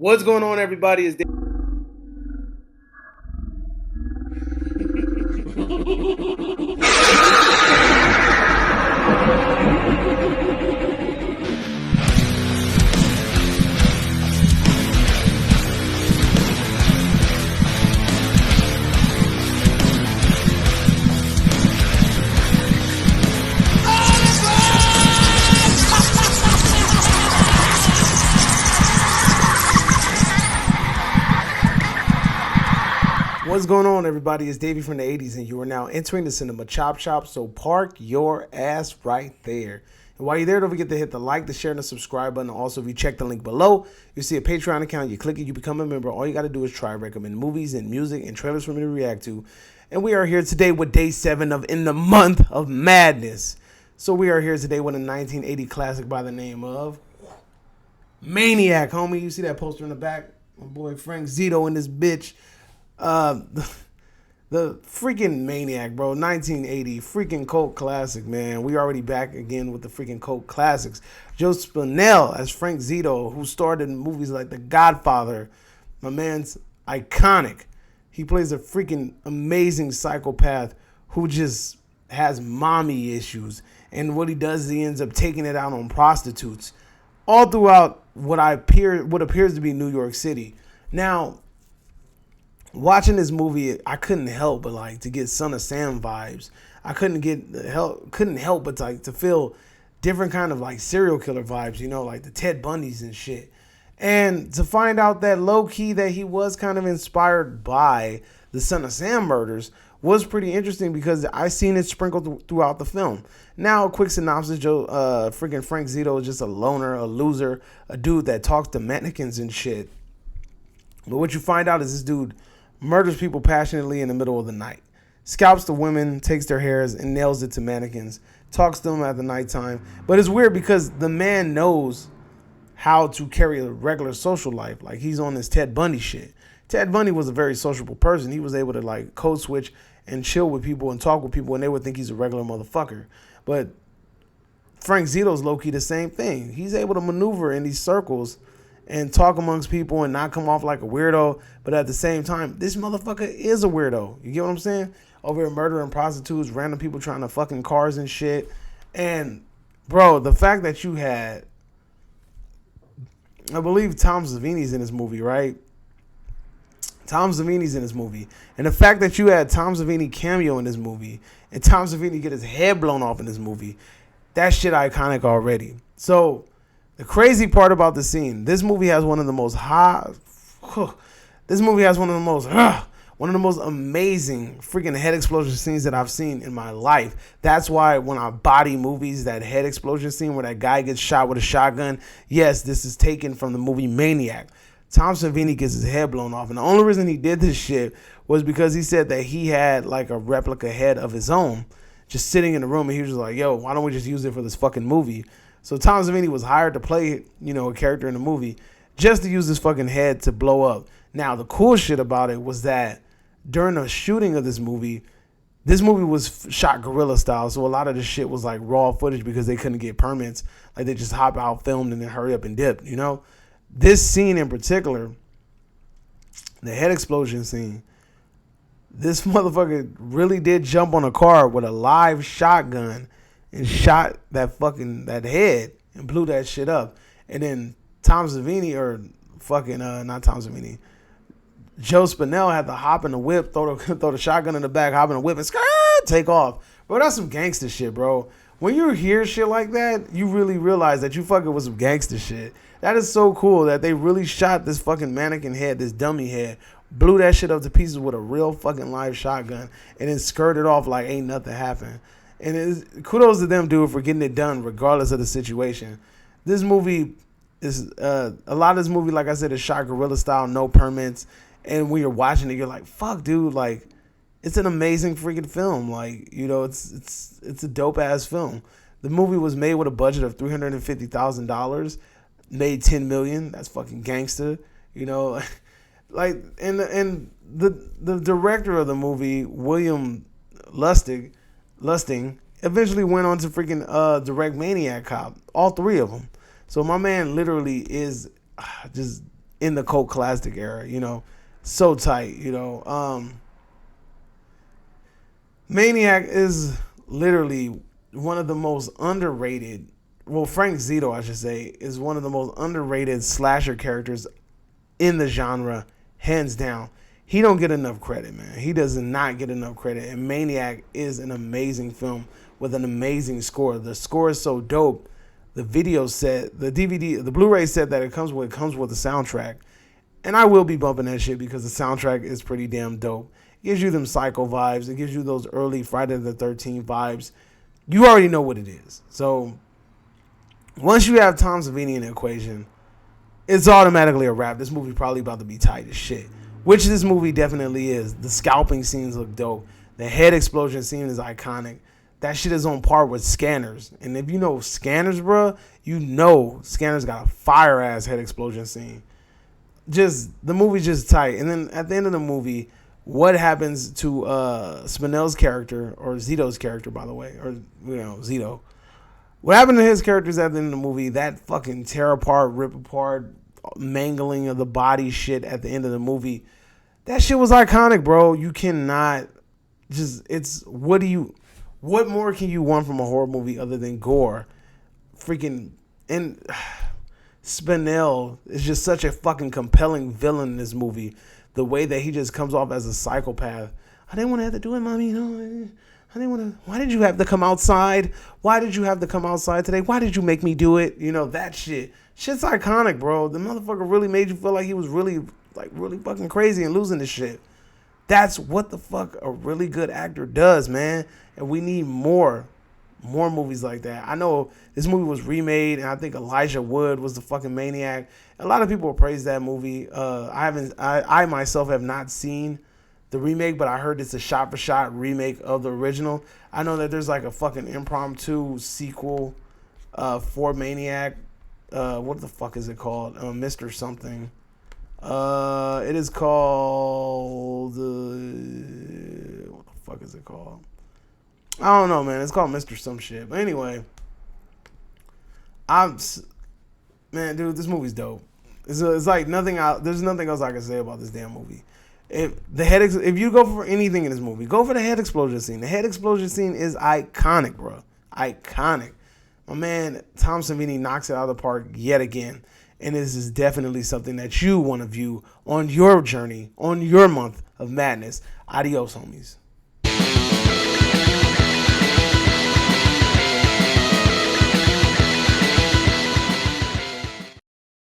What's going on, everybody? Is What's going on, everybody? It's Davey from the 80s, and you are now entering the Cinema Chop Shop, so park your ass right there. And while you're there, don't forget to hit the like, the share, and the subscribe button. Also, if you check the link below, you see a Patreon account. You click it, you become a member. All you got to do is try recommend movies and music and trailers for me to react to. And we are here today with day 7 of In the Month of Madness. So we are here today with a 1980 classic by the name of Maniac, homie. You see that poster in the back? My boy Frank Zito in this bitch. The freaking Maniac, bro. 1980, freaking cult classic, man. We already back again with the freaking cult classics. Joe Spinell as Frank Zito, who starred in movies like The Godfather. My man's iconic. He plays a freaking amazing psychopath who just has mommy issues. And what he does is he ends up taking it out on prostitutes all throughout what appears to be New York City. Now, watching this movie, I couldn't help but to get Son of Sam vibes. I couldn't help but to feel different kind of serial killer vibes, like the Ted Bundys and shit. And to find out that low key that he was kind of inspired by the Son of Sam murders was pretty interesting because I seen it sprinkled throughout the film. Now, a quick synopsis: freaking Frank Zito is just a loner, a loser, a dude that talks to mannequins and shit. But what you find out is this dude murders people passionately in the middle of the night, scalps the women, takes their hairs, and nails it to mannequins, talks to them at the nighttime. But it's weird because the man knows how to carry a regular social life. Like, he's on this Ted Bundy shit. Ted Bundy was a very sociable person. He was able to code switch and chill with people and talk with people, and they would think he's a regular motherfucker. But Frank Zito's low-key the same thing. He's able to maneuver in these circles and talk amongst people and not come off like a weirdo, but at the same time, this motherfucker is a weirdo. You get what I'm saying? Over here murdering prostitutes, random people trying to fucking cars and shit. And, bro, the fact that you had, I believe Tom Savini's in this movie, right? Tom Savini's in this movie. And the fact that you had Tom Savini cameo in this movie and Tom Savini get his head blown off in this movie, that shit iconic already. So, the crazy part about the scene, this movie has one of the most amazing freaking head explosion scenes that I've seen in my life. That's why when I body movies, that head explosion scene where that guy gets shot with a shotgun, yes, this is taken from the movie Maniac. Tom Savini gets his head blown off, and the only reason he did this shit was because he said that he had a replica head of his own just sitting in the room, and he was just like, yo, why don't we just use it for this fucking movie? So Tom Savini was hired to play, a character in the movie just to use his fucking head to blow up. Now, the cool shit about it was that during the shooting of this movie was shot guerrilla style. So a lot of the shit was raw footage because they couldn't get permits. They just hop out, filmed, and then hurry up and dip, This scene in particular, the head explosion scene, this motherfucker really did jump on a car with a live shotgun and shot that head and blew that shit up. And then Tom Savini, not Tom Savini, Joe Spinell had to hop in the whip, throw the shotgun in the back, hop in the whip, and take off. Bro, that's some gangster shit, bro. When you hear shit like that, you really realize that you fucking with some gangster shit. That is so cool that they really shot this fucking mannequin head, this dummy head, blew that shit up to pieces with a real fucking live shotgun, and then skirted off like ain't nothing happened. And kudos to them, dude, for getting it done regardless of the situation. This movie is, a lot of this movie, like I said, is shot guerrilla style, no permits. And when you're watching it, you're like, fuck, dude, it's an amazing freaking film. It's a dope ass film. The movie was made with a budget of $350,000, made $10 million. That's fucking gangster, and the director of the movie, William Lustig, eventually went on to freaking direct Maniac Cop, all three of them. So my man literally is just in the cult classic era. So tight. Maniac is literally one of the most underrated. Well, Frank Zito, I should say, is one of the most underrated slasher characters in the genre, hands down. He don't get enough credit, man. He does not get enough credit. And Maniac is an amazing film with an amazing score. The score is so dope. The video set, the DVD, the Blu-ray set that it comes with the soundtrack. And I will be bumping that shit because the soundtrack is pretty damn dope. It gives you them psycho vibes. It gives you those early Friday the 13th vibes. You already know what it is. So once you have Tom Savini in the equation, it's automatically a wrap. This movie probably about to be tight as shit. Which this movie definitely is. The scalping scenes look dope. The head explosion scene is iconic. That shit is on par with Scanners. And if you know Scanners, bro, you know Scanners got a fire-ass head explosion scene. The movie's just tight. And then at the end of the movie, what happens to Spinell's character, or Zito's character, by the way, or, Zito. What happened to his characters at the end of the movie, that fucking tear apart, rip apart, mangling of the body shit at the end of the movie, that shit was iconic, bro. You cannot what more can you want from a horror movie other than gore? And Spinell is just such a fucking compelling villain in this movie. The way that he just comes off as a psychopath. I didn't want to have to do it, mommy. I didn't want to. Why did you have to come outside? Why did you have to come outside today? Why did you make me do it? That shit. Shit's iconic, bro. The motherfucker really made you feel like he was really fucking crazy and losing this shit. That's what the fuck a really good actor does, man. And we need more movies like that. I know this movie was remade, and I think Elijah Wood was the fucking Maniac. A lot of people praise that movie. I myself have not seen the remake, but I heard it's a shot-for-shot remake of the original. I know that there's like a fucking impromptu sequel for Maniac. What the fuck is it called? Mr. Something. It is called... what the fuck is it called? I don't know, man. It's called Mr. Some shit. But anyway, man, dude, this movie's dope. It's like nothing out. There's nothing else I can say about this damn movie. If you go for anything in this movie, go for the head explosion scene. The head explosion scene is iconic, bro. Iconic. My man Tom Savini knocks it out of the park yet again. And this is definitely something that you want to view on your journey, on your month of madness. Adios, homies.